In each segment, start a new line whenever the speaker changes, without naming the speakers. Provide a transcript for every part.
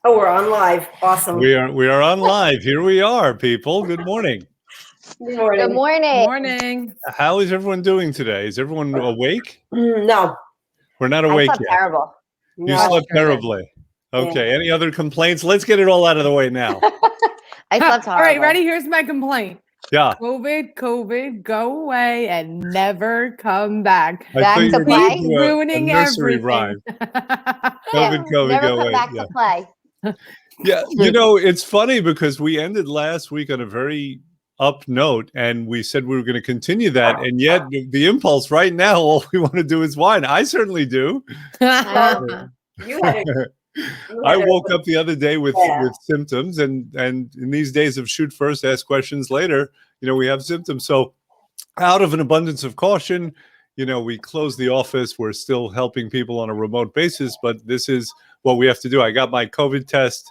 Oh, we're on live. Awesome.
We are on live. Here we are, people. Good morning.
Good morning.
Good morning.
Morning.
How is everyone doing today? Is everyone awake?
No.
We're not
I
awake
slept
yet.
terrible.
You
No.
slept terribly. Okay.
Yeah.
Any other complaints? Let's get it all out of the way now.
I slept
All
horrible.
right, ready? Here's my complaint.
Yeah.
COVID, go away and never come back.
I
Back
thought you
to
were
play?
gonna do a
Ruining
nursery
everything.
rhyme.
Yeah,
COVID,
never
go
come
away.
back
Yeah.
to play.
Yeah. You know, it's funny because we ended last week on a very up note and we said we were going to continue that. And yet the impulse right now, all we want to do is whine. I certainly do.
I know.
You had a,
I woke up the other day with
Yeah.
symptoms, and in these days of shoot first, ask questions later, you know, we have symptoms. So out of an abundance of caution, you know, we closed the office. We're still helping people on a remote basis, but this is what we have to do. I got my COVID test,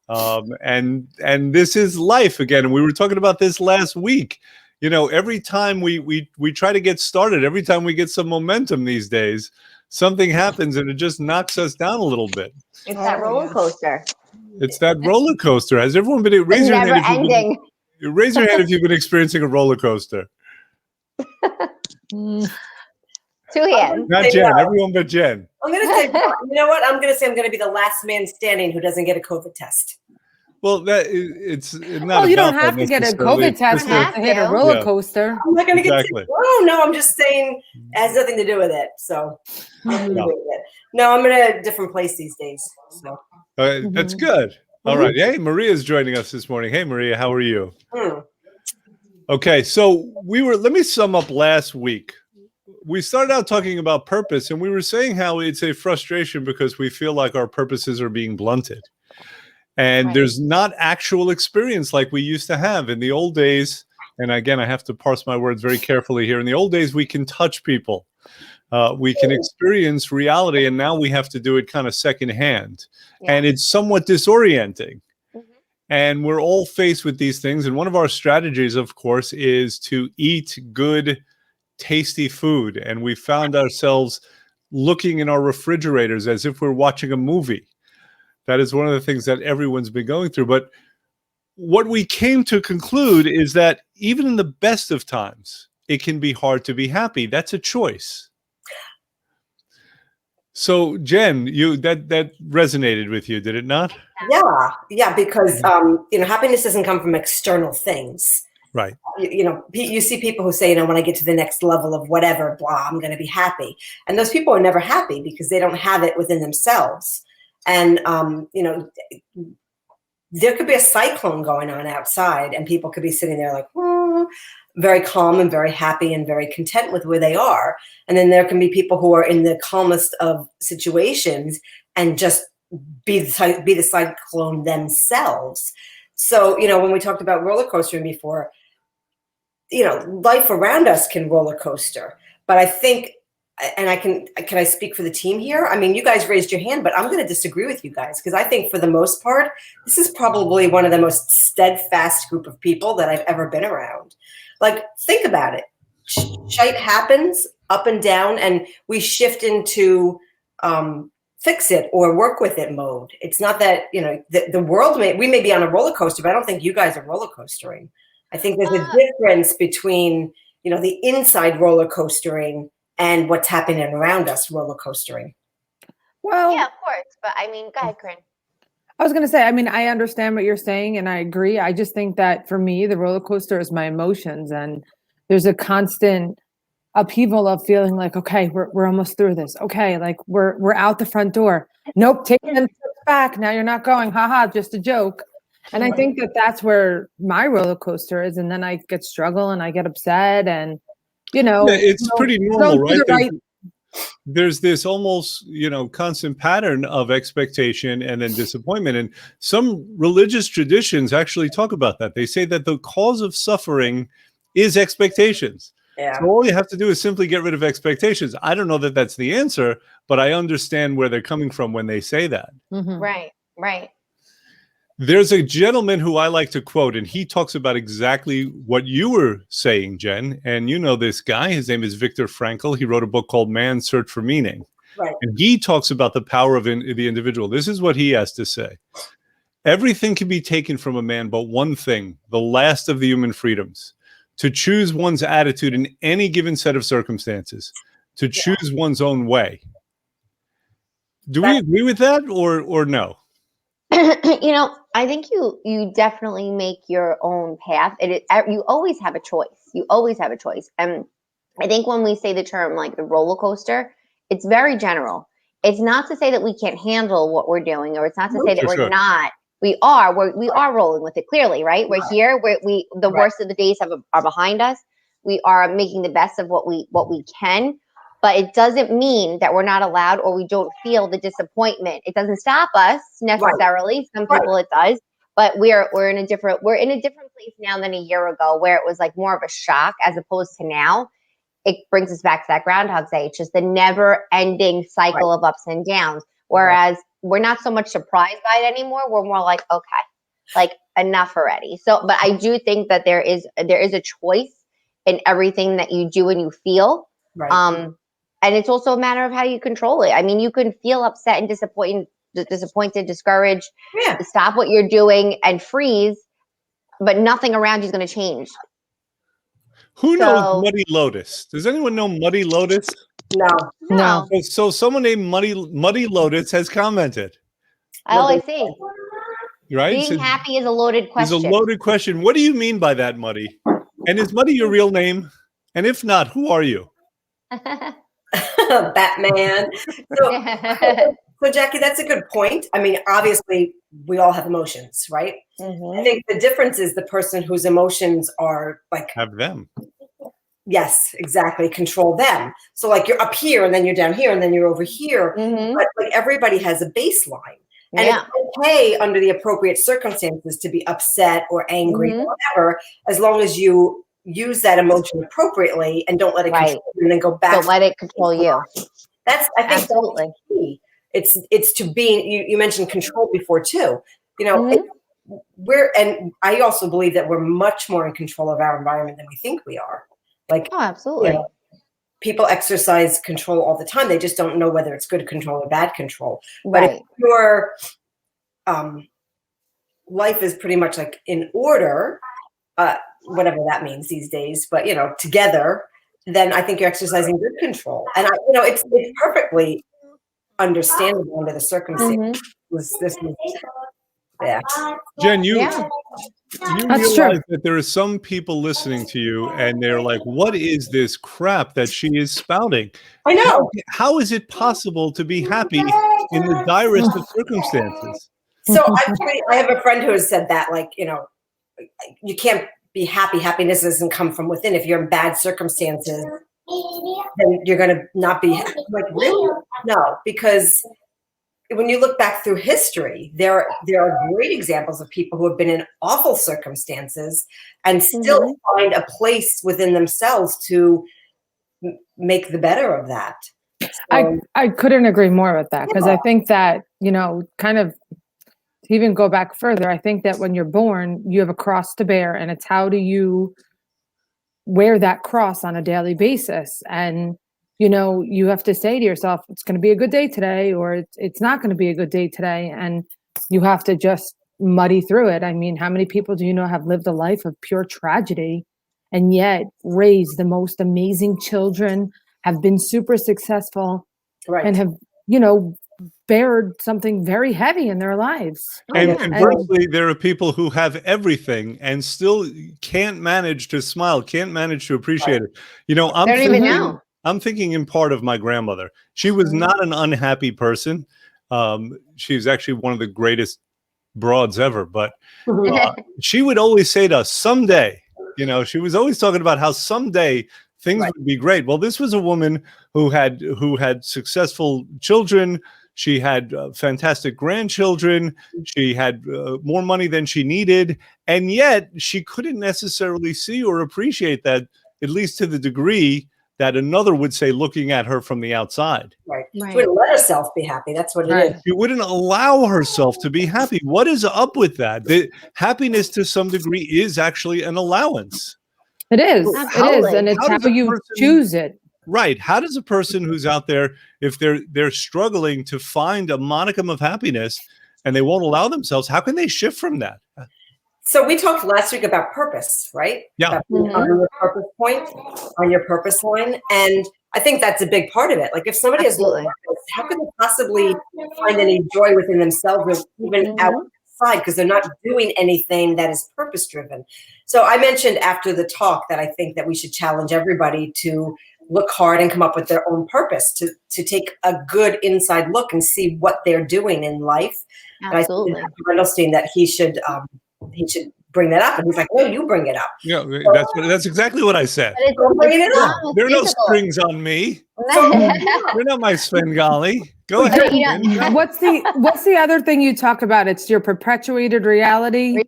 and this is life again. And we were talking about this last week. You know, every time we try to get started, every time we get some momentum these days, something happens and it just knocks us down a little bit.
It's that roller coaster.
It's that roller coaster. Has everyone been raise
It's
your
never
hand if you've been,
ending.
raise your hand if you've been experiencing a roller coaster?
Mm.
Two hands.
Not
Say
Jen,
no.
everyone but Jen.
I'm going to say, you know what? I'm going to say I'm going to be the last man standing who doesn't get a COVID test.
Well, it's not.
Well, you don't
about
have
that
to get a
necessarily.
COVID
It's
test
just
You don't
to hit a
have to.
roller
Yeah.
coaster.
I'm not going to get
Exactly.
sick. Oh, no, I'm just saying it has nothing to do with it. So, I'm gonna
No.
wait with it. No, I'm in a different place these days. So,
That's good. All right. Hey, Maria's joining us this morning. Hey, Maria, how are you? Okay, so let me sum up last week. We started out talking about purpose, and we were saying how it's a frustration because we feel like our purposes are being blunted. And
Right.
there's not actual experience like we used to have in the old days. And again, I have to parse my words very carefully here. In the old days, we can touch people. We can experience reality, and now we have to do it kind of secondhand.
Yeah.
And it's somewhat disorienting.
Mhm.
And we're all faced with these things. And one of our strategies, of course, is to eat good, tasty food. And we found ourselves looking in our refrigerators as if we're watching a movie. That is one of the things that everyone's been going through. But what we came to conclude is that even in the best of times, it can be hard to be happy. That's a choice. So, Jen, that resonated with you, did it not?
yeah, because happiness doesn't come from external things.
Right.
You see people who say, when I get to the next level of whatever, blah, I'm going to be happy. And those people are never happy because they don't have it within themselves. And, there could be a cyclone going on outside and people could be sitting there like, very calm and very happy and very content with where they are. And then there can be people who are in the calmest of situations and just be the cyclone themselves. So, when we talked about roller coastering before, life around us can roller coaster. But I think, and can I speak for the team here? I mean, you guys raised your hand, but I'm going to disagree with you guys because I think for the most part, this is probably one of the most steadfast group of people that I've ever been around. Like, think about it. Shite happens up and down, and we shift into fix it or work with it mode. It's not that, the world we may be on a roller coaster, but I don't think you guys are roller coastering. I think there's a difference between, the inside roller coastering and what's happening around us roller coastering.
Well,
Yeah, of course. But I mean, go ahead, Corinne.
I was going to say, I understand what you're saying and I agree. I just think that for me, the roller coaster is my emotions, and there's a constant upheaval of feeling like, okay, we're almost through this. Okay. Like we're out the front door. Nope. Take 10 steps back. Now you're not going, haha, just a joke. And I think that that's where my roller coaster is. And then I get struggle and I get upset and,
it's pretty normal, right?
Right.
There's this almost, constant pattern of expectation and then disappointment. And some religious traditions actually talk about that. They say that the cause of suffering is expectations.
Yeah.
So all you have to do is simply get rid of expectations. I don't know that that's the answer, but I understand where they're coming from when they say that.
Mm-hmm.
Right.
There's a gentleman who I like to quote, and he talks about exactly what you were saying, Jen. And you know this guy. His name is Viktor Frankl. He wrote a book called Man's Search for Meaning.
Right.
And he talks about the power of the individual. This is what he has to say. Everything can be taken from a man, but one thing, the last of the human freedoms, to choose one's attitude in any given set of circumstances, to choose one's own way. Do we agree with that or no?
I think you definitely make your own path. You always have a choice. You always have a choice. And I think when we say the term like the roller coaster, it's very general. It's not to say that we can't handle what we're doing, or it's not to say that we're not. We are rolling with it clearly, right? We're here. The worst of the days are behind us. We are making the best of what we can. But it doesn't mean that we're not allowed, or we don't feel the disappointment. It doesn't stop us necessarily. Right. Some people it does, but we're in a different place now than a year ago, where it was like more of a shock, as opposed to now. It brings us back to that Groundhog Day. It's just the never-ending cycle of ups and downs. Whereas we're not so much surprised by it anymore. We're more like, okay, like enough already. So, but I do think that there is a choice in everything that you do and you feel. Right. And it's also a matter of how you control it. I mean, you can feel upset and disappointed, discouraged, stop what you're doing and freeze, but nothing around you is going to change.
Who knows Muddy Lotus? Does anyone know Muddy Lotus?
No.
So someone named Muddy Lotus has commented.
I see.
Right?
Being happy is a loaded question.
It's a loaded question. What do you mean by that, Muddy? And is Muddy your real name? And if not, who are you?
Batman. So Jackie, that's a good point. I mean, obviously, we all have emotions, right? Mm-hmm. I think the difference is the person whose emotions are like
have them.
Yes, exactly. Control them. So like you're up here, and then you're down here, and then you're over here. Mm-hmm. But like everybody has a baseline, and it's okay under the appropriate circumstances to be upset or angry or whatever, as long as you use that emotion appropriately and don't let it control you and then go back.
Don't let it control you.
I think absolutely. That's key. It's to be. You mentioned control before too. And I also believe that we're much more in control of our environment than we think we are. Like,
absolutely.
People exercise control all the time. They just don't know whether it's good control or bad control. But if your life is pretty much like in order, whatever that means these days, but together, then I think you're exercising good control. And it's perfectly understandable under the circumstances.
Jen, you realize that there are some people listening to you and they're like, what is this crap that she is spouting?
I know.
How is it possible to be happy in the direst of circumstances?
So I have a friend who has said that, like, you can't be happy. Happiness doesn't come from within. If you're in bad circumstances, then you're going to not be happy. Like, really? No, because when you look back through history, there are great examples of people who have been in awful circumstances and still find a place within themselves to make the better of that. So,
I couldn't agree more with that, because I think that, kind of to even go back further, I think that when you're born, you have a cross to bear, and it's how do you wear that cross on a daily basis. And you have to say to yourself, it's going to be a good day today, or it's not going to be a good day today. And you have to just muddy through it. I mean, how many people do you know have lived a life of pure tragedy and yet raised the most amazing children, have been super successful, and have, bared something very heavy in their lives.
And conversely, there are people who have everything and still can't manage to smile, can't manage to appreciate it. I'm thinking in part of my grandmother. She was not an unhappy person. She was actually one of the greatest broads ever, but she would always say to us, someday, she was always talking about how someday things would be great. Well, this was a woman who had successful children. She had fantastic grandchildren. She had more money than she needed. And yet she couldn't necessarily see or appreciate that, at least to the degree that another would say, looking at her from the outside.
Right. She wouldn't let herself be happy. That's what it is.
She wouldn't allow herself to be happy. What is up with that? The happiness to some degree is actually an allowance.
It is. It is. And it's how you choose it.
Right. How does a person who's out there, if they're struggling to find a modicum of happiness, and they won't allow themselves, how can they shift from that?
So we talked last week about purpose, right?
Yeah.
About being on your purpose point, on your purpose line. And I think that's a big part of it. Like if somebody has no purpose, how can they possibly find any joy within themselves or even outside, because they're not doing anything that is purpose driven. So I mentioned after the talk that I think that we should challenge everybody to look hard and come up with their own purpose, to take a good inside look and see what they're doing in life.
Absolutely.
And I think Riddlestein that he should bring that up, and he's like, "No, you bring it up."
Yeah, that's exactly what I said. There are no strings on me. You're not my Svengali. Go ahead.
What's the other thing you talk about? It's your perpetuated reality.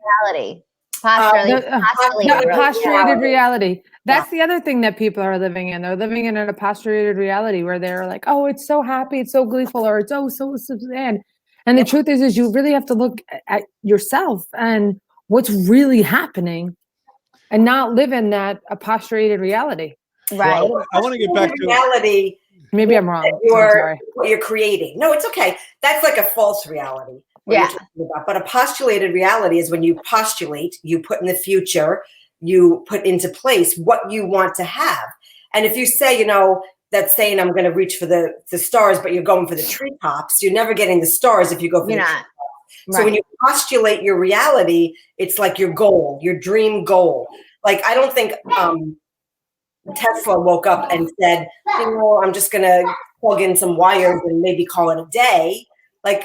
Postulated reality. That's the other thing that people are living in. They're living in a postulated reality where they're like, oh, it's so happy, it's so gleeful, or it's so sad. And the truth is you really have to look at yourself and what's really happening and not live in that postulated reality.
Right.
Well, I want to get back to
reality.
Maybe I'm wrong.
What you're creating. No, it's okay. That's like a false reality.
Yeah.
But a postulated reality is when you postulate, you put in the future, you put into place what you want to have. And if you say, that's saying I'm going to reach for the stars, but you're going for the treetops, you're never getting the stars if you go for the treetops. Right. So when you postulate your reality, it's like your goal, your dream goal. Like, I don't think Tesla woke up and said, I'm just going to plug in some wires and maybe call it a day. Like,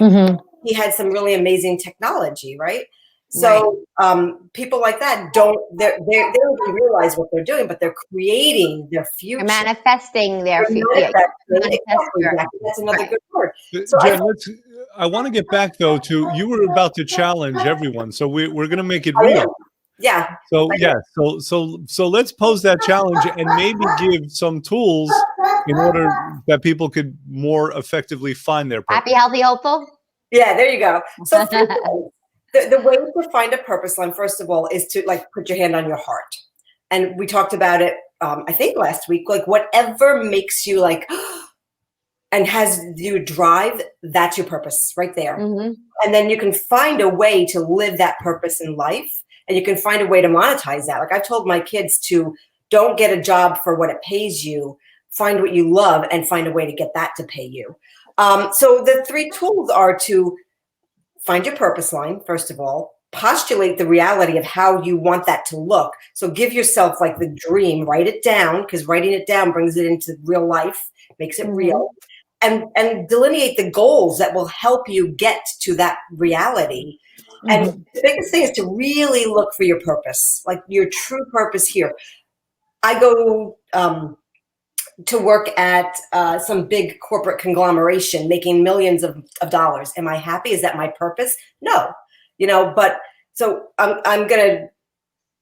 he had some really amazing technology, right? So people like that they don't even realize what they're doing, but they're creating their future.
They're manifesting their future.
Exactly. That's another good word. So
Jen, I want to get back though to, you were about to challenge everyone, so we're going to make it real.
Yeah.
So so let's pose that challenge and maybe give some tools in order that people could more effectively find their purpose.
Happy, healthy, hopeful.
Yeah, there you go. So the way to find a purpose line, first of all, is to put your hand on your heart. And we talked about it, I think last week, like whatever makes you and has you drive, that's your purpose right there. And then you can find a way to live that purpose in life, and you can find a way to monetize that. Like I've told my kids to don't get a job for what it pays you, find what you love and find a way to get that to pay you. So the 3 tools are to find your purpose line, first of all, postulate the reality of how you want that to look. So give yourself the dream, write it down, because writing it down brings it into real life, makes it real, and delineate the goals that will help you get to that reality. And the biggest thing is to really look for your purpose, like your true purpose here. I go to work at some big corporate conglomeration making millions of dollars. Am I happy? Is that my purpose? No, but so I'm going to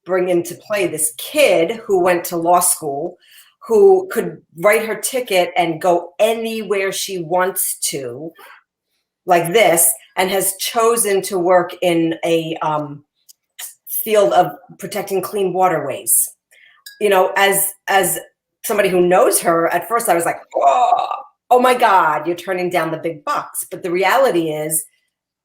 bring into play this kid who went to law school, who could write her ticket and go anywhere she wants to, like this, and has chosen to work in a field of protecting clean waterways. As somebody who knows her, at first I was like, oh my God, you're turning down the big bucks. But the reality is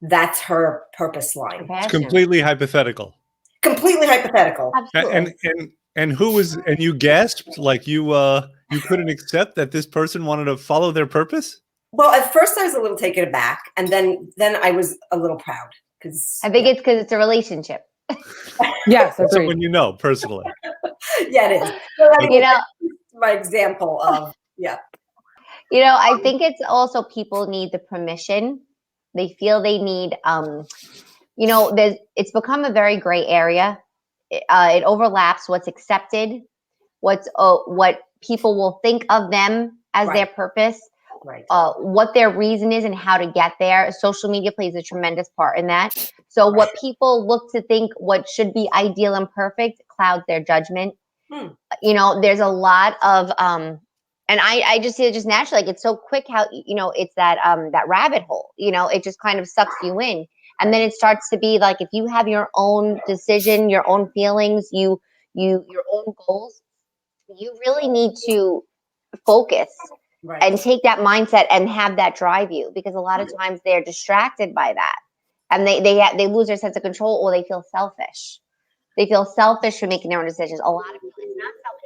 that's her purpose line.
It's completely hypothetical.
Completely hypothetical.
Absolutely.
And who was, and you gasped, like you couldn't accept that this person wanted to follow their purpose?
Well, at first I was a little taken aback, and then I was a little proud, because
I think it's because it's a relationship.
Yes,
that's someone personally.
Yeah, it is. So, my example of
I think it's also people need the permission. They feel they need it's become a very gray area. It overlaps what's accepted, what people will think of them as their purpose, what their reason is and how to get there. Social media plays a tremendous part in that. So what people look to think what should be ideal and perfect clouds their judgment. There's a lot of and I just see it just naturally, it's so quick how it's that rabbit hole, it just kind of sucks you in. And then it starts to be like, if you have your own decision, your own feelings, your own goals, you really need to focus and take that mindset and have that drive you, because a lot of times they're distracted by that. and they lose their sense of control, or they feel selfish. They feel selfish for making their own decisions. A lot of people, it's not selfish.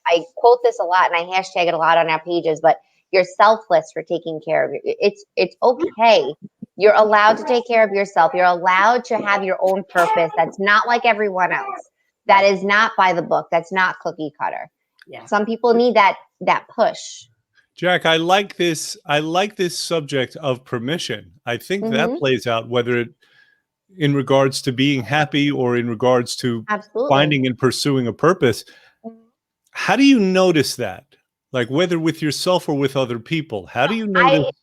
I quote this a lot, and I hashtag it a lot on our pages, but you're selfless for taking care of it. It's okay. You're allowed to take care of yourself. You're allowed to have your own purpose. That's not like everyone else. That is not by the book. That's not cookie cutter.
Yeah.
Some people need that push.
Jack, I like this. I like this subject of permission. I think that plays out, whether it in regards to being happy or in regards to
Absolutely.
finding and pursuing a purpose. How do you notice that? Like whether with yourself or with other people? How do you notice?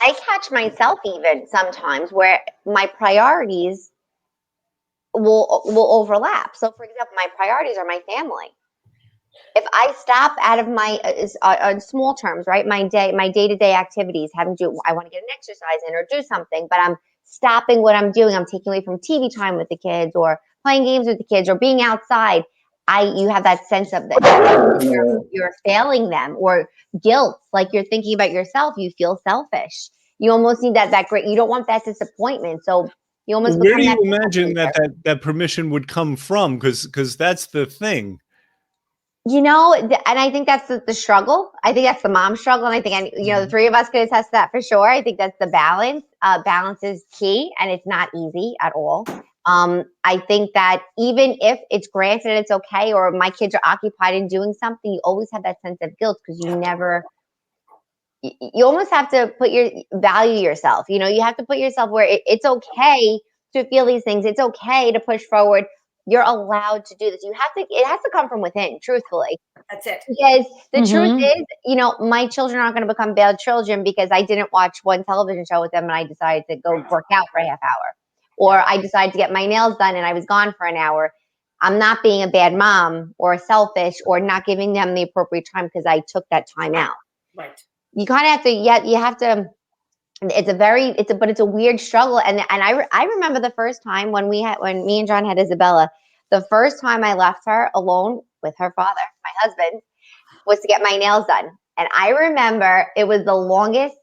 I catch myself even sometimes where my priorities will overlap. So, for example, my priorities are my family. If I stop out of my on small terms, right, my day-to-day activities, I want to get an exercise in or do something, but I'm stopping what I'm doing. I'm taking away from TV time with the kids or playing games with the kids or being outside. You have that sense of that you're failing them, or guilt, like you're thinking about yourself. You feel selfish. You almost need that great. You don't want that disappointment, so you almost.
Where do you imagine that permission would come from? Because that's the thing.
And I think that's the struggle. I think that's the mom struggle, and I think the three of us could attest to that for sure. I think that's the balance. Balance is key, and it's not easy at all. I think that even if it's granted it's okay, or my kids are occupied in doing something, you always have that sense of guilt because you almost have to value yourself. You have to put yourself where it's okay to feel these things. It's okay to push forward. You're allowed to do this. It has to come from within, truthfully.
That's it.
Because the truth is, my children aren't going to become bad children because I didn't watch one television show with them and I decided to go work out for a half hour. Or I decided to get my nails done and I was gone for an hour. I'm not being a bad mom or selfish or not giving them the appropriate time because I took that time out.
Right.
You kind of have to, you have to, but it's a weird struggle. And I remember the first time when me and John had Isabella, the first time I left her alone with her father, my husband, was to get my nails done. And I remember it was the longest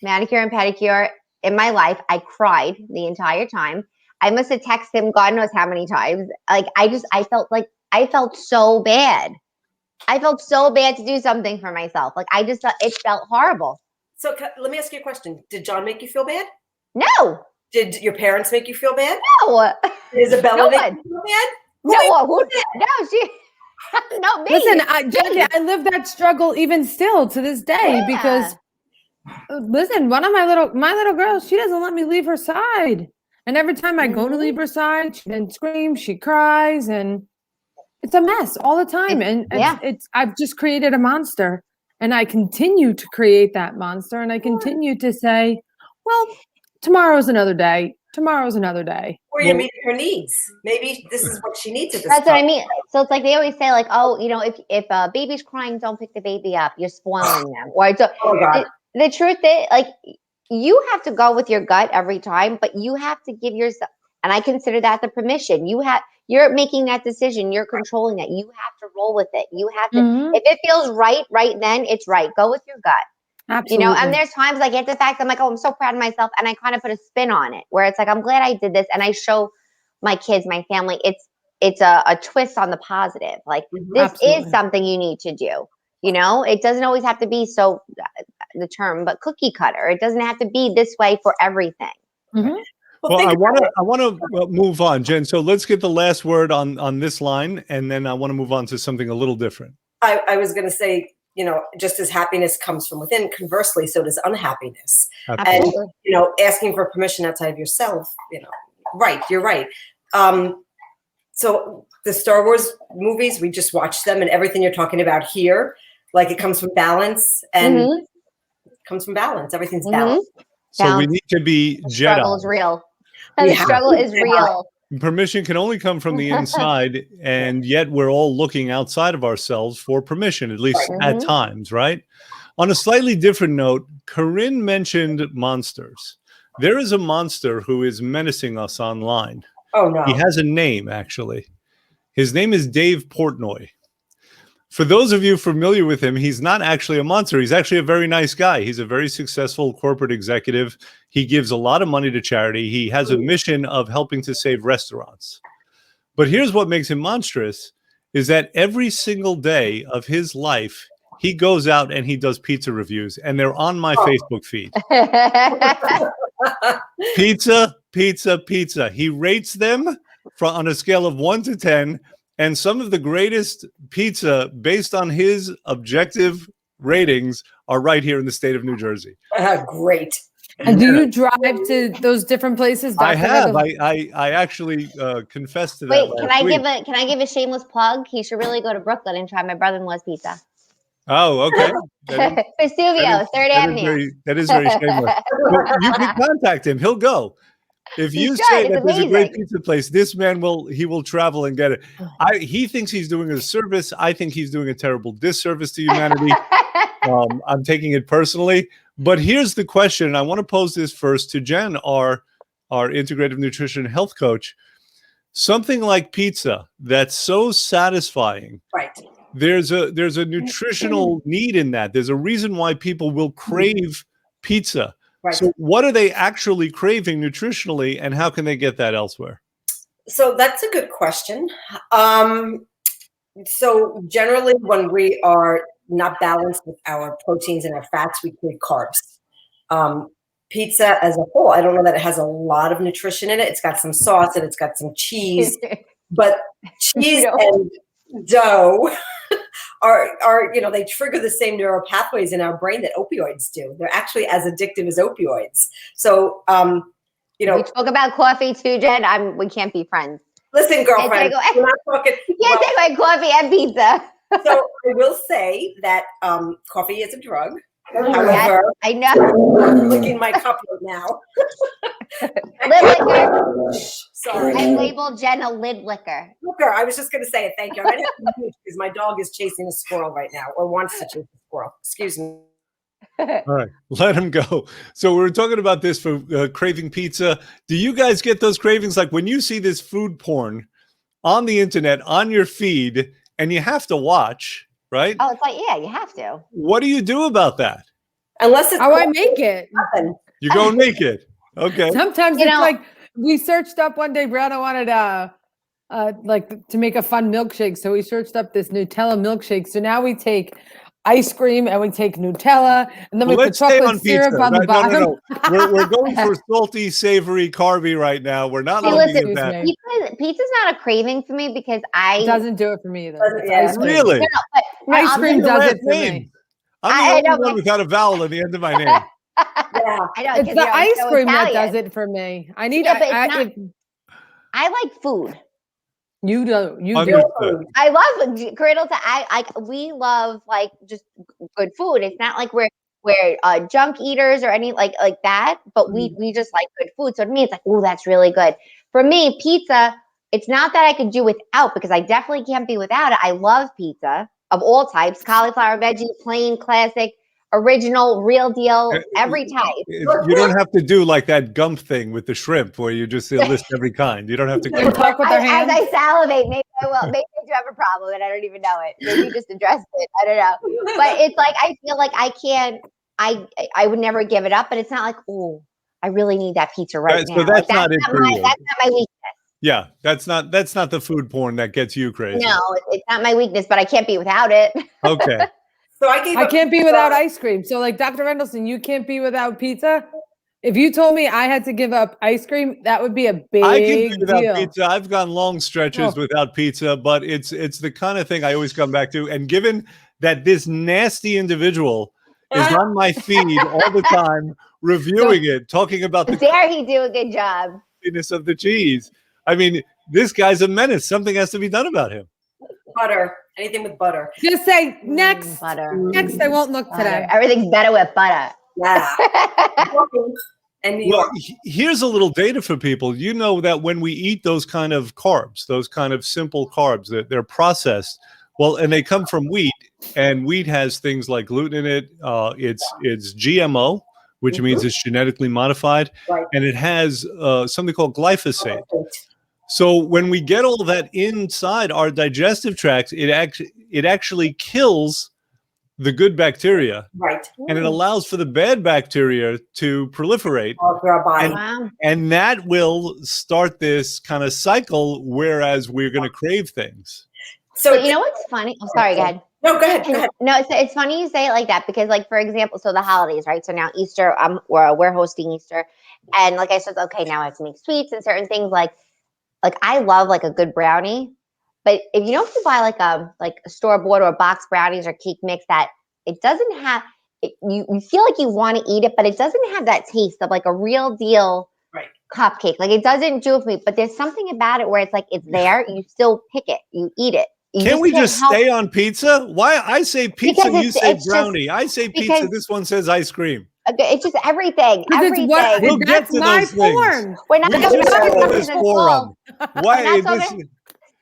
manicure and pedicure in my life. I cried the entire time. I must have texted him God knows how many times. Like I felt so bad. I felt so bad to do something for myself. Like it felt horrible.
So let me ask you a question. Did John make you feel bad?
No.
Did your parents make you feel bad?
No.
Did Isabella make you feel bad?
Who did? No, she. No, me.
Listen, Jackie, I live that struggle even still to this day because, listen, one of my little girls, she doesn't let me leave her side, and every time I go to leave her side, she then screams, she cries, and it's a mess all the time. I've just created a monster, and I continue to create that monster, and I continue to say, well, tomorrow's another day. Tomorrow's another day.
Or you're meeting her needs. Maybe this is what she needs at this
That's
time.
what I mean. So it's like they always say, like, oh, if a baby's crying, don't pick the baby up. You're spoiling them. Or the truth is, like, you have to go with your gut every time, but you have to give yourself, and I consider that the permission. You're making that decision. You're controlling it. You have to roll with it. You have to, if it feels right then, it's right. Go with your gut.
Absolutely.
And there's times I get the fact I'm like, oh, I'm so proud of myself. And I kind of put a spin on it where it's like, I'm glad I did this. And I show my kids, my family, it's a twist on the positive. Like this is something you need to do. It doesn't always have to be the term, but cookie cutter. It doesn't have to be this way for everything.
Mm-hmm.
Well, I want to move on, Jen. So let's get the last word on this line. And then I want to move on to something a little different.
I was going to say, just as happiness comes from within, conversely, so does unhappiness.
Absolutely.
And, asking for permission outside of yourself, right, you're right. So the Star Wars movies, we just watched them, and everything you're talking about here, like it comes from balance, and it comes from balance. Everything's balanced.
So we need to be Jedi.
Struggle is real. And the struggle is real.
Permission can only come from the inside, and yet we're all looking outside of ourselves for permission, at least at times, right? On a slightly different note, Corinne mentioned monsters. There is a monster who is menacing us online.
Oh, no.
He has a name, actually. His name is Dave Portnoy. For those of you familiar with him, he's not actually a monster. He's actually a very nice guy. He's a very successful corporate executive. He gives a lot of money to charity. He has a mission of helping to save restaurants. But here's what makes him monstrous, is that every single day of his life, he goes out and he does pizza reviews, and they're on my Facebook feed. Pizza, pizza, pizza. He rates them on a scale of 1 to 10, and some of the greatest pizza based on his objective ratings are right here in the state of New Jersey.
Great.
And do you drive to those different places?
I have. I actually confessed to that.
Wait,
last
can I give a shameless plug? He should really go to Brooklyn and try my brother-in-law's pizza.
Oh, okay.
Vesuvio, Third Avenue.
That is very shameless. But you can contact him. He'll go. If you say that there's a great pizza place, this man will travel and get it. He thinks he's doing a service. I think he's doing a terrible disservice to humanity. I'm taking it personally. But here's the question. I want to pose this first to Jen, our integrative nutrition health coach. Something like pizza that's so satisfying.
Right.
There's a nutritional need in that. There's a reason why people will crave pizza.
Right.
So what are they actually craving nutritionally, and how can they get that elsewhere?
So that's a good question. So generally when we are not balanced with our proteins and our fats, we crave carbs. Pizza as a whole, I don't know that it has a lot of nutrition in it. It's got some sauce and it's got some cheese, but cheese and dough are they trigger the same neural pathways in our brain that opioids do. They're actually as addictive as opioids. So we
talk about coffee too, Jen. We can't be friends.
Listen, girlfriend, we're not talking.
You can't take my coffee and pizza.
So I will say that coffee is a drug. However,
I know.
I'm licking my cup right now.
Lid liquor.
Sorry.
I labeled Jen a lid liquor.
Liquor. I was just going to say it. Thank you. I didn't have to mute because my dog is chasing a squirrel right now, or wants to chase a squirrel. Excuse me.
All right, let him go. So we were talking about this for craving pizza. Do you guys get those cravings? Like when you see this food porn on the internet, on your feed, and you have to watch, right?
Oh, it's like, yeah, you have to.
What do you do about that?
Unless it's
I make it.
nothing.
You go and make it. Okay.
Sometimes it's like we searched up one day. Brianna wanted to make a fun milkshake, so we searched up this Nutella milkshake. So now we take ice cream and we take Nutella, and then we put chocolate syrup on the bottom.
No. We're going for salty, savory, carby right now. We're not looking at that.
Pizza's not a craving for me because
It doesn't do it for me either.
Really?
Ice cream does it for me.
I'm the only one without a vowel at the end of my name.
Yeah,
I know.
It's the ice cream that does it for me. I need.
I like food.
You do.
I love Cradle to. We love just good food. It's not like we're junk eaters or any like that. But we just like good food. So to me, it's like, oh, that's really good. For me, pizza. It's not that I could do without, because I definitely can't be without it. I love pizza of all types: cauliflower, veggie, plain, classic, original, real deal, every type.
You don't have to do like that Gump thing with the shrimp where you just list every kind. You don't have to
talk with their hands.
As I salivate, maybe I will. Maybe I do have a problem and I don't even know it. Maybe you just addressed it. I don't know. But it's like I feel like I can't. I would never give it up. But it's not like, oh, I really need that pizza right now.
So that's not it for you.
That's not my weakness.
Yeah, that's not the food porn that gets you crazy.
No, it's not my weakness, but I can't be without it.
Okay.
So
I can't be without ice cream. So like Dr. Mendelsohn, you can't be without pizza. If you told me I had to give up ice cream, that would be a big
I can be without
deal.
pizza. I've gone long stretches without pizza, but it's the kind of thing I always come back to. And given that this nasty individual is on my feed all the time, reviewing it, talking about the
dare he do a good job
of the cheese. I mean, this guy's a menace. Something has to be done about him.
Butter. Anything with butter.
Just say next.
Butter.
Next, I won't look today.
Everything's better with butter.
Yeah. And
here's a little data for people. You know that when we eat those kind of carbs, those kind of simple carbs, that they're processed. Well, and they come from wheat, and wheat has things like gluten in it. It's GMO, which means it's genetically modified, and it has something called glyphosate. So when we get all that inside our digestive tracts, it actually kills the good bacteria,
Right.
and it allows for the bad bacteria to proliferate.
All through our body.
Wow.
And that will start this kind of cycle, whereas we're going to crave things.
So
But you know what's funny? Oh, sorry, go ahead.
No, go ahead. Go ahead.
No, it's funny you say it like that because, like, for example, so the holidays, right? So now Easter, we're hosting Easter, and like I said, okay, now I have to make sweets and certain things. Like I love like a good brownie, but if you buy like a store bought or a box brownies or cake mix that it doesn't have, you feel like you want to eat it, but it doesn't have that taste of like a real deal cupcake. Like it doesn't do it for me. But there's something about it where it's like it's there, you still pick it, you eat it.
Can't we just stay on pizza? Why I say pizza, you say brownie. I say pizza, this one says ice cream.
Okay, it's just everything. Everything.
We'll get to those things.
We're not talking about cucumbers and salt.
Why?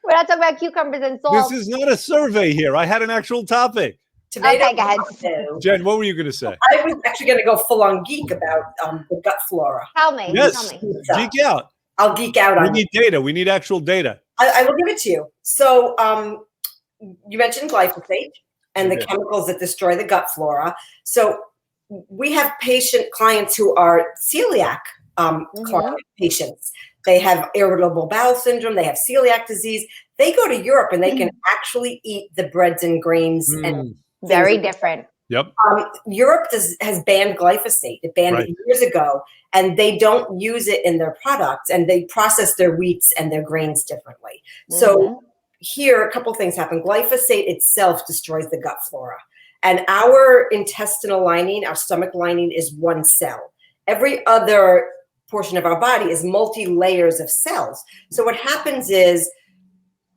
We're not talking about cucumbers and salt.
This is not a survey here. I had an actual topic.
Tomato.
Okay, go ahead.
Jen, what were you going to say?
I was actually going to go full on geek about the gut flora.
Tell me.
Yes,
tell me.
geek out.
I'll geek out on it.
We need data. We need actual data.
I will give it to you. So you mentioned glyphosate and the chemicals that destroy the gut flora. So we have clients who are celiac patients. They have irritable bowel syndrome. They have celiac disease. They go to Europe and they can actually eat the breads and grains. And
very different.
Yep.
Europe has banned glyphosate. It banned it years ago, and they don't use it in their products, and they process their wheats and their grains differently. So here, a couple things happen. Glyphosate itself destroys the gut flora. And our intestinal lining, our stomach lining, is one cell. Every other portion of our body is multi-layers of cells. So what happens is,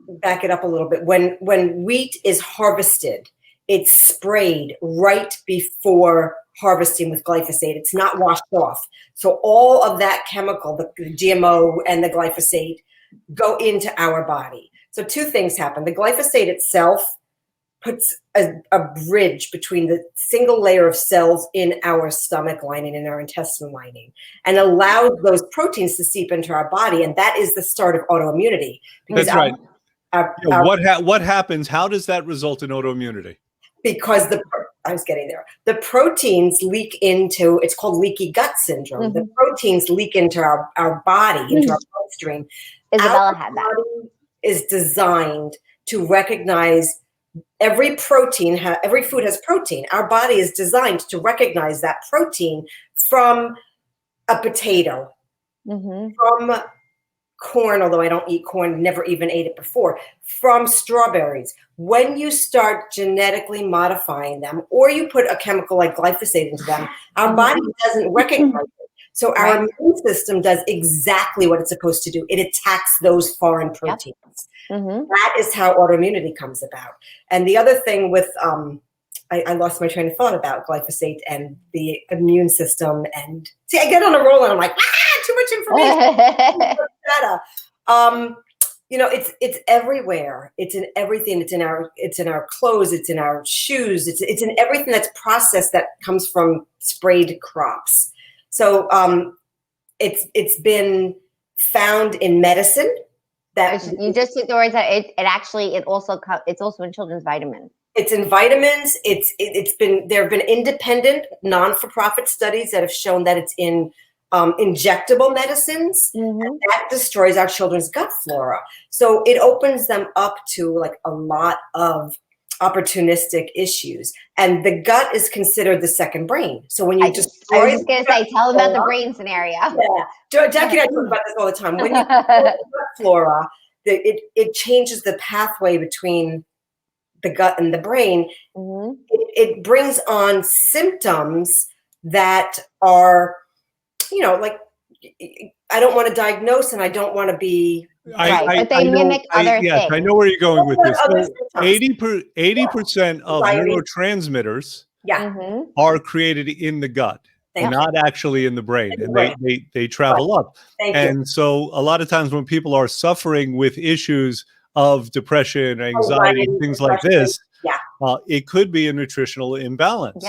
back it up a little bit, when wheat is harvested, it's sprayed right before harvesting with glyphosate. It's not washed off. So all of that chemical, the GMO and the glyphosate, go into our body. So two things happen. The glyphosate itself puts a bridge between the single layer of cells in our stomach lining and our intestinal lining and allows those proteins to seep into our body. And that is the start of autoimmunity.
That's right. What happens? How does that result in autoimmunity?
Because I was getting there. The proteins leak into, it's called leaky gut syndrome. The proteins leak into our body, into our bloodstream.
Isabella had that.
Body is designed to recognize every protein, every food has protein. Our body is designed to recognize that protein from a potato, from corn, although I don't eat corn, never even ate it before, from strawberries. When you start genetically modifying them, or you put a chemical like glyphosate into them, our body doesn't recognize it. So our immune system does exactly what it's supposed to do. It attacks those foreign proteins. That is how autoimmunity comes about. And the other thing with, I lost my train of thought about glyphosate and the immune system. And see, I get on a roll and I'm like, too much information. It's everywhere. It's in everything. It's in our clothes. It's in our shoes. It's in everything that's processed that comes from sprayed crops. So it's been found in medicine. That
you just took the words that it's also in children's vitamins.
It's in vitamins. There have been independent, non-for-profit studies that have shown that it's in injectable medicines, and that destroys our children's gut flora. So it opens them up to like a lot of opportunistic issues. And the gut is considered the second brain. So when you destroy,
I was just going to say, tell them about the brain scenario.
Yeah. Jackie and I talk about this all the time. When you destroy the gut flora, it changes the pathway between the gut and the brain. It brings on symptoms that are, like, I don't want to diagnose and I don't want to be
but they mimic other things.
I know where you're going with this. So 80% of neurotransmitters are created in the gut, not actually in the brain, and they travel up. And so a lot of times when people are suffering with issues of depression, anxiety, things like this, it could be a nutritional imbalance.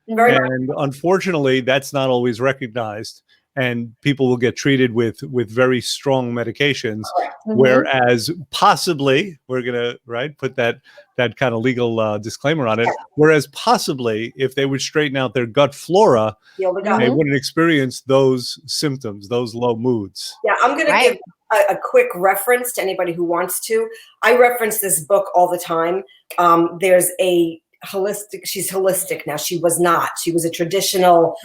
And unfortunately, that's not always recognized. and people will get treated with very strong medications.
Mhm.
Whereas possibly, we're gonna put that kind of legal disclaimer on it. Whereas possibly, if they would straighten out their gut flora,
Heal the gut.
they wouldn't experience those symptoms, those low moods.
Yeah, I'm going to give a quick reference to anybody who wants to. I reference this book all the time. There's a holistic, she's holistic now. She was not. She was a traditional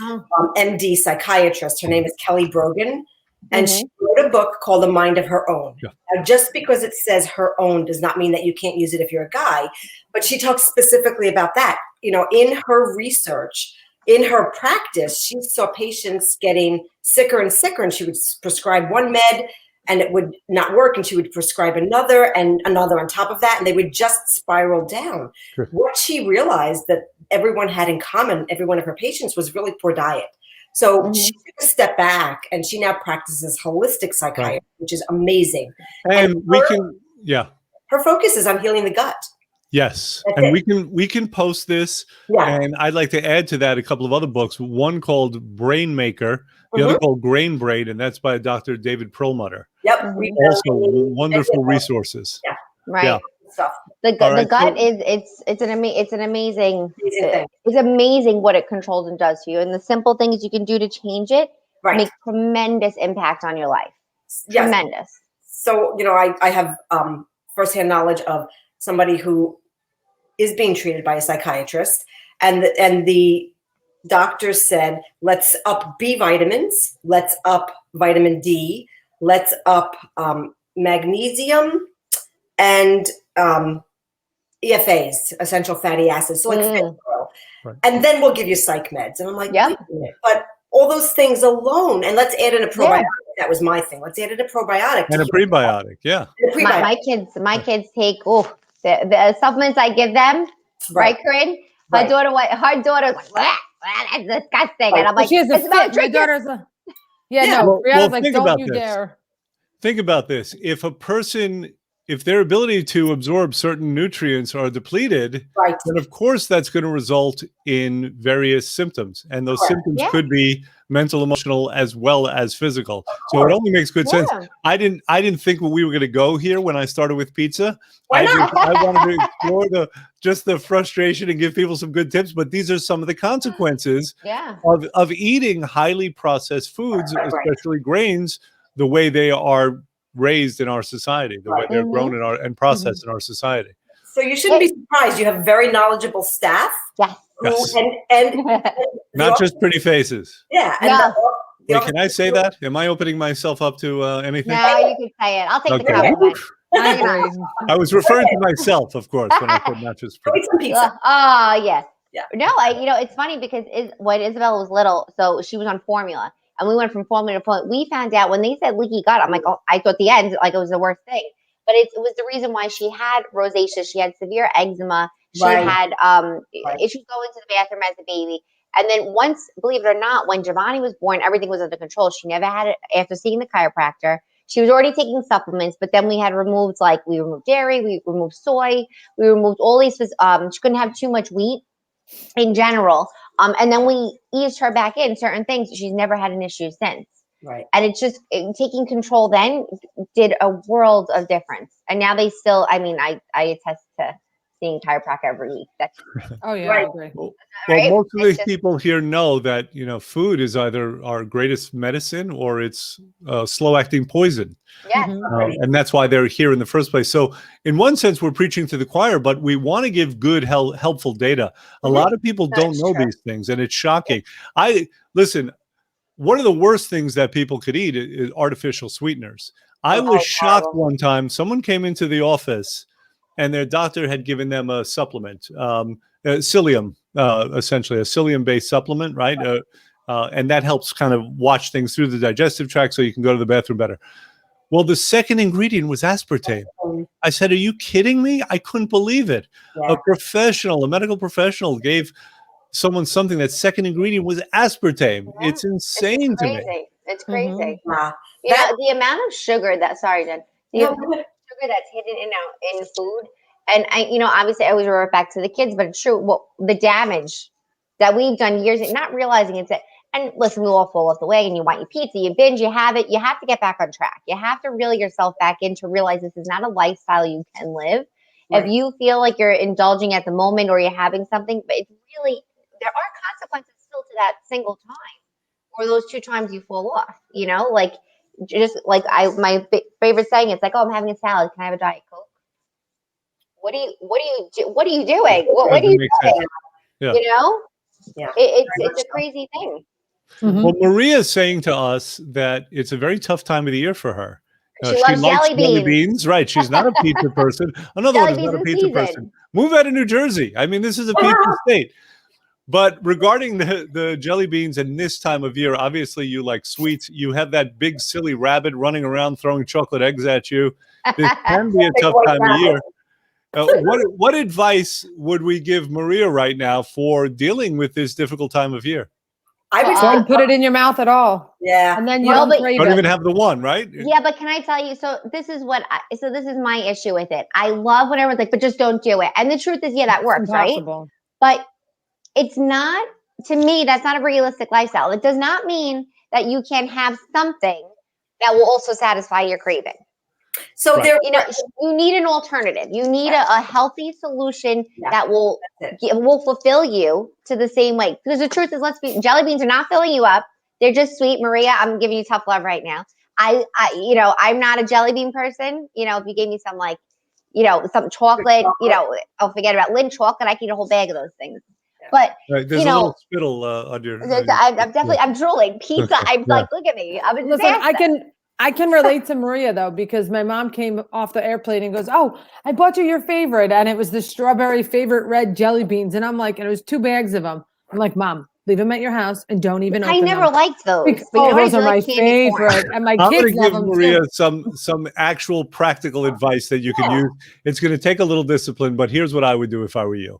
MD psychiatrist. Her name is Kelly Brogan. And she wrote a book called The Mind of Her Own.
Yeah.
Now, just because it says her own does not mean that you can't use it if you're a guy. But she talks specifically about that. In her research, in her practice, she saw patients getting sicker and sicker, and she would prescribe one med and it would not work, and she would prescribe another and another on top of that, and they would just spiral down.
Sure.
What she realized that everyone had in common, every one of her patients, was really poor diet. So she took a step back, and she now practices holistic psychiatry, which is amazing.
And
her focus is on healing the gut.
Yes.
That's
And
it.
we can post this.
Yeah.
And I'd like to add to that a couple of other books. One called Brain Maker, the other called Grain Brain, and that's by Dr. David Perlmutter.
Yep.
Also wonderful resources.
Yeah.
Right.
Yeah.
Stuff.
The gut is it's an amazing
thing.
It's amazing what it controls and does to you, and the simple things you can do to change it make tremendous impact on your life.
Yes.
Tremendous.
So I have firsthand knowledge of somebody who is being treated by a psychiatrist, and the doctor said, let's up B vitamins, let's up vitamin D, let's up magnesium, and EFAs, essential fatty acids, so like fish oil.
Right.
And then we'll give you psych meds. And I'm like,
Yep.
wait a minute, but all those things alone, and let's add in a probiotic.
Yeah.
That was my thing. Let's add in a probiotic.
And a prebiotic, yeah.
My kids take the supplements I give them, right, Corinne? Her daughter's like, that's disgusting. And I'm like,
she has a
it's about
fit. My daughter's Brianna's like,
think
don't
about
you
this.
dare.
Think about this. If their ability to absorb certain nutrients are depleted, then of course that's going to result in various symptoms. And those symptoms could be mental, emotional, as well as physical. So it only makes good sense. I didn't think we were going to go here when I started with pizza. I wanted to explore the frustration and give people some good tips, but these are some of the consequences of eating highly processed foods, especially grains, the way they are raised in our society, the way they're grown and processed in our society.
So you shouldn't be surprised. You have very knowledgeable staff.
Yes.
And
not just pretty faces.
Yeah.
No.
Wait, can I say that? Am I opening myself up to anything?
No, you can say it. I'll take the compliment.
I was referring to myself, of course, when I said not just pretty.
Pizza.
Oh, yes.
Yeah.
No, it's funny because when Isabella was little, so she was on formula. And we went from formula to formula. We found out when they said leaky gut, I'm like, oh, I thought the end, like it was the worst thing. But it was the reason why she had rosacea. She had severe eczema. She had issues going to the bathroom as a baby. And then once, believe it or not, when Giovanni was born, everything was under control. She never had it after seeing the chiropractor. She was already taking supplements, but then we had removed, we removed dairy, we removed soy, we removed all these, she couldn't have too much wheat in general. And then we eased her back in certain things. She's never had an issue since.
Right.
And it's just taking control then did a world of difference. And now they still, I attest to seeing chiropractor every week. That's
I agree.
Well, most of these people here know that, food is either our greatest medicine or it's slow-acting poison.
Yes.
And that's why they're here in the first place. So in one sense, we're preaching to the choir, but we want to give good, helpful data. A lot of people don't know these things, and it's shocking. Listen, one of the worst things that people could eat is artificial sweeteners. I was shocked one time. Someone came into the office and their doctor had given them a supplement, psyllium, essentially a psyllium-based supplement, right? And that helps kind of watch things through the digestive tract so you can go to the bathroom better. Well, the second ingredient was aspartame. I said, are you kidding me? I couldn't believe it. Yeah. A medical professional gave someone something that second ingredient was aspartame. Yeah. It's insane to me.
It's crazy.
Mm-hmm.
The amount of sugar that, sugar that's hidden in food. And obviously I always revert back to the kids, but it's true. Well, the damage that we've done years, not realizing it's And listen, we all fall off the wagon. You want your pizza, you binge, you have it. You have to get back on track. You have to reel yourself back in to realize this is not a lifestyle you can live.
Right.
If you feel like you're indulging at the moment or you're having something, but it's really, there are consequences still to that single time or those 2 times you fall off, you know, like just like my favorite saying, it's like, oh, I'm having a salad. Can I have a Diet Coke? What are you doing? What are you
Doesn't make sense.
doing?
Yeah.
You know,
Yeah.
it's a crazy thing.
Mhm.
Well, Maria's saying to us that it's a very tough time of the year for her.
She loves
likes
jelly beans.
Right. She's not a pizza person. Another
Jelly
one is
beans
not a
in
pizza
season.
person. Move out of New Jersey. I mean, this is a pizza state. But regarding the jelly beans and this time of year, obviously you like sweets. You have that big silly rabbit running around throwing chocolate eggs at you. This can be a tough time of year. What advice would we give Maria right now for dealing with this difficult time of year?
I would
Don't put it in your mouth at all.
Yeah.
And then you
No,
don't
but-
crave
Don't
it.
even have the one, right?
Yeah, but can I tell you? So this is my issue with it. I love when everyone's like, but just don't do it. And the truth is, yeah, that works, right?
Impossible.
But it's not, to me, that's not a realistic lifestyle. It does not mean that you can have something that will also satisfy your craving.
So
Right.
there,
You know, you need an alternative. You need a healthy solution that will fulfill you to the same way. Because the truth is, jelly beans are not filling you up. They're just sweet. Maria, I'm giving you tough love right now. I'm not a jelly bean person. You know, if you gave me some some chocolate, I'll forget about Lindt chocolate. I can eat a whole bag of those things. But
Right, there's a little spittle on your.
I'm drooling. Pizza. I'm like, look at me. I'm a
Listen,
disaster.
I can relate to Maria though, because my mom came off the airplane and goes, "Oh, I bought you your favorite," and it was the strawberry favorite red jelly beans, and I'm like, and it was 2 bags of them. I'm like, Mom, leave them at your house and don't even open
I
them.
never liked those.
Because,
But you know what? I
those
do
are my
like candy corn.
favorite, and my
I'm going
kids
to
love
give
them
Maria
too.
some actual practical advice that you can use. It's going to take a little discipline, but here's what I would do if I were you.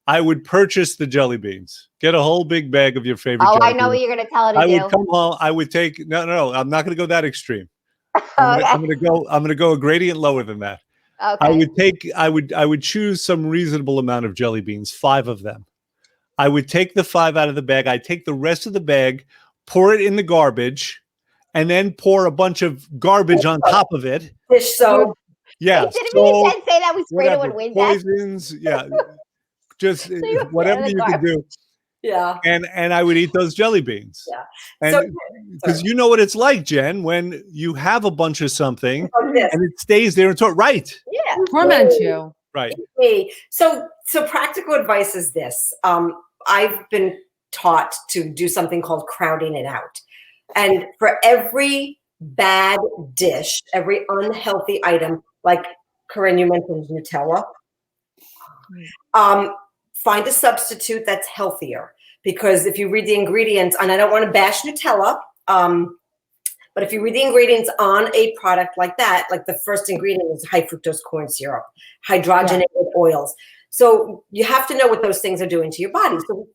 I would purchase the jelly beans. Get a whole big bag of your favorite.
Oh,
jelly
I know
beans.
what you're going to tell her to do.
I would come home. I would take no. I'm not going to go that extreme.
Okay.
I'm going to go a gradient lower than that.
Okay.
I would choose some reasonable amount of jelly beans, 5 of them. I would take the 5 out of the bag. I'd take the rest of the bag, pour it in the garbage, and then pour a bunch of garbage on top of it.
dish soap.
Yeah.
Didn't you say that we sprayed it with Windex?
Poisons. Yeah. Just whatever you can do.
Yeah.
And I would eat those jelly beans.
Yeah.
And because you know what it's like, Jen, when you have a bunch of something and it stays there until right.
Yeah.
Torment you.
Right.
So practical advice is this. I've been taught to do something called crowding it out. And for every bad dish, every unhealthy item, like Corinne, you mentioned Nutella, find a substitute that's healthier. Because if you read the ingredients, and I don't want to bash Nutella, but if you read the ingredients on a product like that, like the first ingredient is high fructose corn syrup, hydrogenated oils. So you have to know what those things are doing to your body. So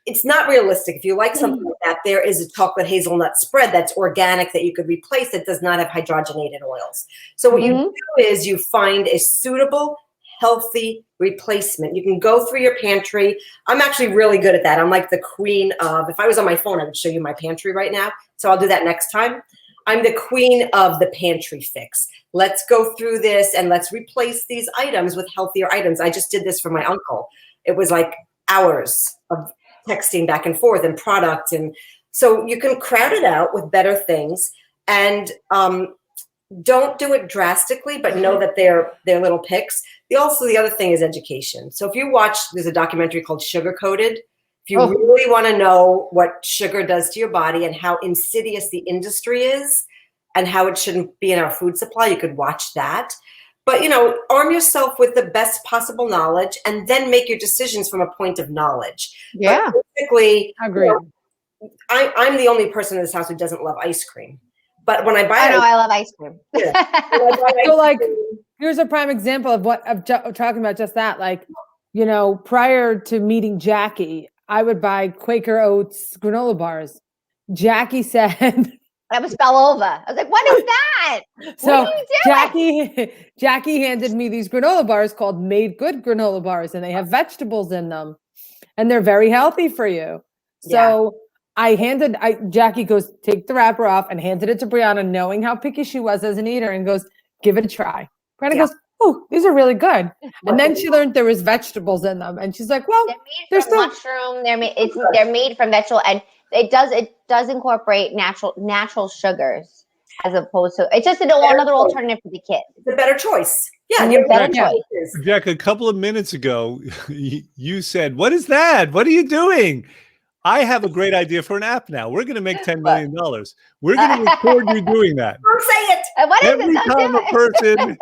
it's not realistic. If you like something like that, there is a chocolate hazelnut spread that's organic that you could replace that does not have hydrogenated oils. So what you do is you find a suitable, healthy replacement. You can go through your pantry. I'm actually really good at that. I'm like the queen of, if I was on my phone, I would show you my pantry right now. So I'll do that next time. I'm the queen of the pantry fix. Let's go through this and let's replace these items with healthier items. I just did this for my uncle. It was like hours of texting back and forth and products. And so you can crowd it out with better things and don't do it drastically, but know that they're little picks. The other thing is education. So if you watch, there's a documentary called Sugar Coated. If you really want to know what sugar does to your body and how insidious the industry is and how it shouldn't be in our food supply, you could watch that. But, arm yourself with the best possible knowledge and then make your decisions from a point of knowledge.
Yeah.
But basically,
Agree.
I'm the only person in this house who doesn't love ice cream. But when I buy
I love ice cream.
So here's a prime example of talking about just that. Like, prior to meeting Jackie, I would buy Quaker Oats granola bars. Jackie said,
I almost fell over. I was like, what is that?
So
what are you doing?
Jackie handed me these granola bars called Made Good granola bars, and they have vegetables in them, and they're very healthy for you. So Jackie goes, take the wrapper off, and handed it to Brianna, knowing how picky she was as an eater, and goes, give it a try. Brianna goes, oh, these are really good. And then she learned there was vegetables in them, and she's like, well,
they're made from mushroom. They're made from vegetable, and it does incorporate natural sugars as opposed to it's just another alternative for the kid.
It's a better choice. Yeah,
you're better choice.
Jack, a couple of minutes ago, you said, "What is that? What are you doing?" I have a great idea for an app now. We're going to make $10 million. We're going to record you doing that.
Don't say it.
Every time a person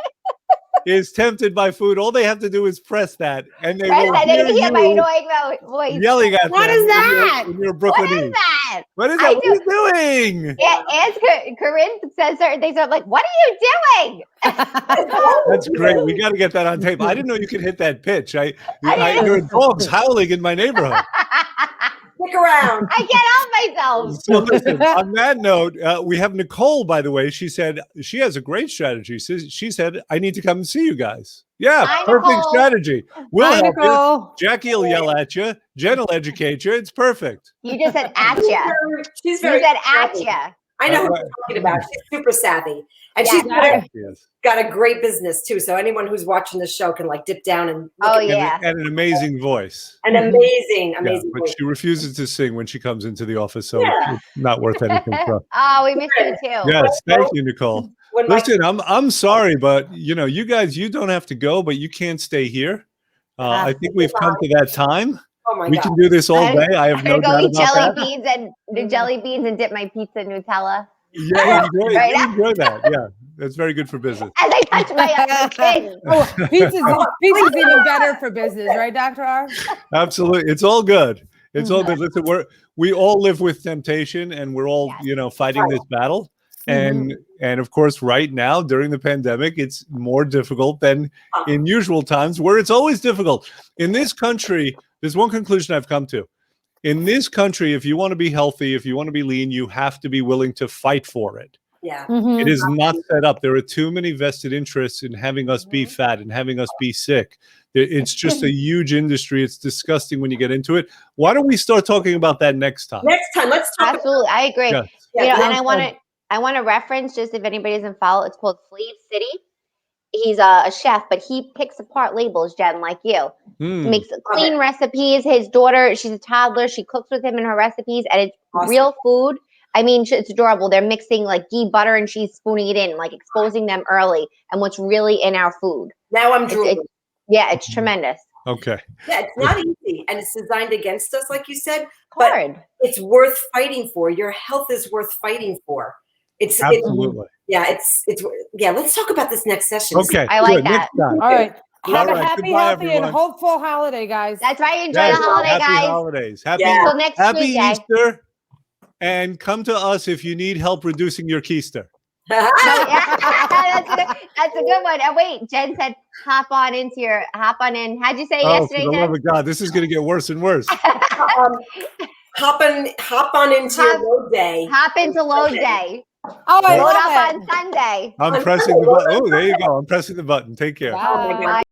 is tempted by food, all they have to do is press that, and they will
hear my annoying voice
yelling at
what
them.
is that?
When you're Brooklyn.
What is that?
What is that? What are you doing?
As Corinne says certain things, I'm like, what are you doing?
That's great. We got to get that on tape. I didn't know you could hit that pitch. There are dogs howling in my neighborhood.
Stick around.
I can't help myself.
So listen, on that note, we have Nicole, by the way. She said she has a great strategy. She said, I need to come and see you guys. Yeah,
Hi,
perfect
Nicole.
strategy. We'll help
Nicole.
you. Jackie will yell at you. Jen will educate you. It's perfect.
You just said at ya.
You said at
ya.
I know who you're talking about. She's super savvy. And she's got a great business too. So anyone who's watching the show can like dip down and look
and an amazing voice.
An amazing voice.
But she refuses to sing when she comes into the office, so it's not worth anything for her.
Oh, we missed you too.
Yes, thank you, Nicole. Listen, I'm sorry, but you guys, you don't have to go, but you can't stay here. I think we've come to that time.
Oh my
we
God.
can do this all day. I have no doubt about
that. The jelly beans and dip my pizza in Nutella.
Yeah, enjoy that. Yeah, that's very good for business.
As I touch my chin.
Pizza's even better for business, right, Dr. R?
Absolutely, it's all good. It's all good. Listen, we all live with temptation, and we're all fighting this battle. And of course, right now during the pandemic, it's more difficult than in usual times, where it's always difficult. In this country, there's one conclusion I've come to. In this country, if you want to be healthy, if you want to be lean, you have to be willing to fight for it.
Yeah.
It is not set up. There are too many vested interests in having us be fat and having us be sick. It's just a huge industry. It's disgusting when you get into it. Why don't we start talking about that next time?
Next time, let's talk.
Absolutely, I agree.
Yes.
And I want to reference, just if anybody doesn't follow, it's called Flavor City. He's a chef, but he picks apart labels, Jen, like you. Makes clean recipes. His daughter, she's a toddler. She cooks with him in her recipes, and it's real food. I mean, it's adorable. They're mixing like ghee, butter, and she's spooning it in, like exposing them early and what's really in our food.
Now I'm drooling.
It's tremendous.
Okay.
Yeah, it's not easy, and it's designed against us, like you said.
Hard.
But it's worth fighting for. Your health is worth fighting for.
Absolutely.
Let's talk about this next session.
Okay.
I like that.
All right. Have a happy,
Goodbye,
healthy,
everyone.
and hopeful holiday, guys.
That's right. Enjoy the holiday, guys.
Happy holidays. Happy
Tuesday.
Easter. And come to us if you need help reducing your keister.
That's a good one. And wait, Jen said, hop on in. How'd you say yesterday,
for the
Jen?
love of God, this is going to get worse and worse.
Hop on into your load day.
Hop into load day.
Oh, I
Load
love
up
it.
on Sunday.
I'm pressing the button. Oh, there you go. I'm pressing the button. Take care.
Bye.